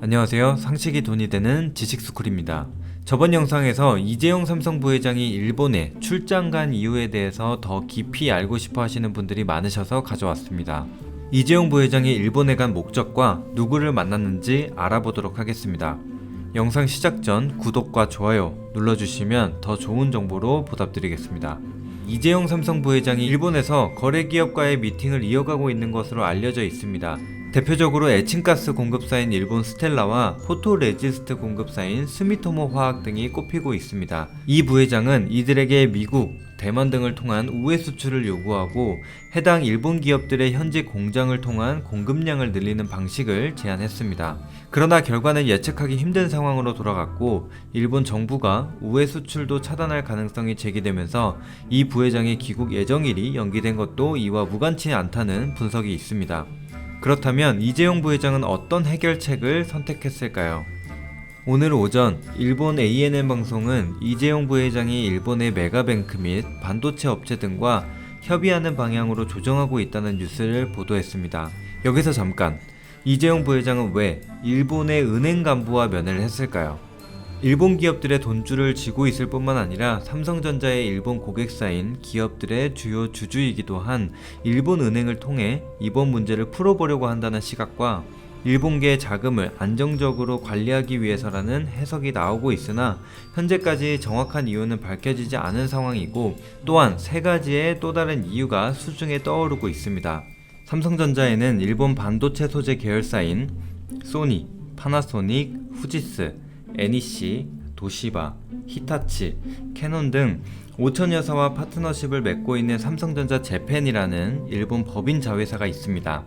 안녕하세요. 상식이 돈이 되는 지식스쿨입니다. 저번 영상에서 이재용 삼성 부회장이 일본에 출장 간 이유에 대해서 더 깊이 알고 싶어 하시는 분들이 많으셔서 가져왔습니다. 이재용 부회장이 일본에 간 목적과 누구를 만났는지 알아보도록 하겠습니다. 영상 시작 전 구독과 좋아요 눌러주시면 더 좋은 정보로 보답드리겠습니다. 이재용 삼성 부회장이 일본에서 거래기업과의 미팅을 이어가고 있는 것으로 알려져 있습니다. 대표적으로 에칭가스 공급사인 일본 스텔라와 포토레지스트 공급사인 스미토모 화학 등이 꼽히고 있습니다. 이 부회장은 이들에게 미국, 대만 등을 통한 우회 수출을 요구하고 해당 일본 기업들의 현지 공장을 통한 공급량을 늘리는 방식을 제안했습니다. 그러나 결과는 예측하기 힘든 상황으로 돌아갔고 일본 정부가 우회 수출도 차단할 가능성이 제기되면서 이 부회장의 귀국 예정일이 연기된 것도 이와 무관치 않다는 분석이 있습니다. 그렇다면 이재용 부회장은 어떤 해결책을 선택했을까요? 오늘 오전 일본 ANN 방송은 이재용 부회장이 일본의 메가뱅크 및 반도체 업체 등과 협의하는 방향으로 조정하고 있다는 뉴스를 보도했습니다. 여기서 잠깐, 이재용 부회장은 왜 일본의 은행 간부와 면회를 했을까요? 일본 기업들의 돈줄을 쥐고 있을 뿐만 아니라 삼성전자의 일본 고객사인 기업들의 주요 주주이기도 한 일본은행을 통해 이번 문제를 풀어보려고 한다는 시각과 일본계의 자금을 안정적으로 관리하기 위해서라는 해석이 나오고 있으나 현재까지 정확한 이유는 밝혀지지 않은 상황이고 또한 세 가지의 또 다른 이유가 수중에 떠오르고 있습니다. 삼성전자에는 일본 반도체 소재 계열사인 소니, 파나소닉, 후지스, NEC, 도시바, 히타치, 캐논 등 5천여사와 파트너십을 맺고 있는 삼성전자 재팬이라는 일본 법인 자회사가 있습니다.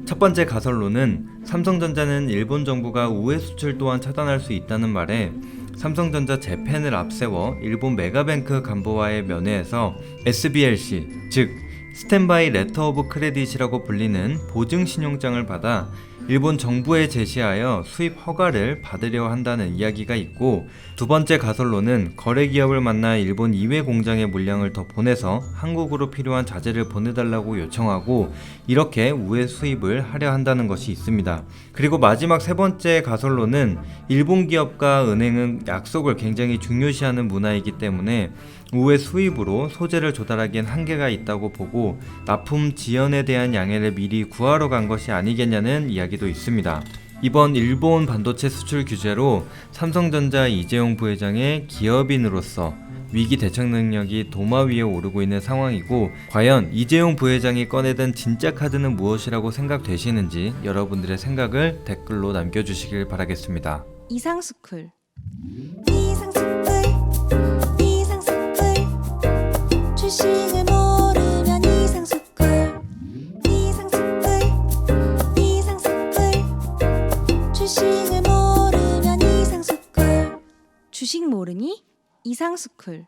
첫 번째 가설로는 삼성전자는 일본 정부가 우회 수출 또한 차단할 수 있다는 말에 삼성전자 재팬을 앞세워 일본 메가뱅크 간부와의 면회에서 SBLC, 즉 스탠바이 레터 오브 크레딧이라고 불리는 보증 신용장을 받아 일본 정부에 제시하여 수입 허가를 받으려 한다는 이야기가 있고, 두 번째 가설로는 거래기업을 만나 일본 이외 공장의 물량을 더 보내서 한국으로 필요한 자재를 보내달라고 요청하고 이렇게 우회 수입을 하려 한다는 것이 있습니다. 그리고 마지막 세 번째 가설로는 일본 기업과 은행은 약속을 굉장히 중요시하는 문화이기 때문에 우회 수입으로 소재를 조달하기엔 한계가 있다고 보고 납품 지연에 대한 양해를 미리 구하러 간 것이 아니겠냐는 이야기도 있습니다. 이번 일본 반도체 수출 규제로 삼성전자 이재용 부회장의 기업인으로서 위기 대처 능력이 도마 위에 오르고 있는 상황이고, 과연 이재용 부회장이 꺼내든 진짜 카드는 무엇이라고 생각되시는지 여러분들의 생각을 댓글로 남겨주시길 바라겠습니다. 이상스쿨 주식을 모르면 이상스쿨 주식을 모르면 이상스쿨 주식 모르니 이상스쿨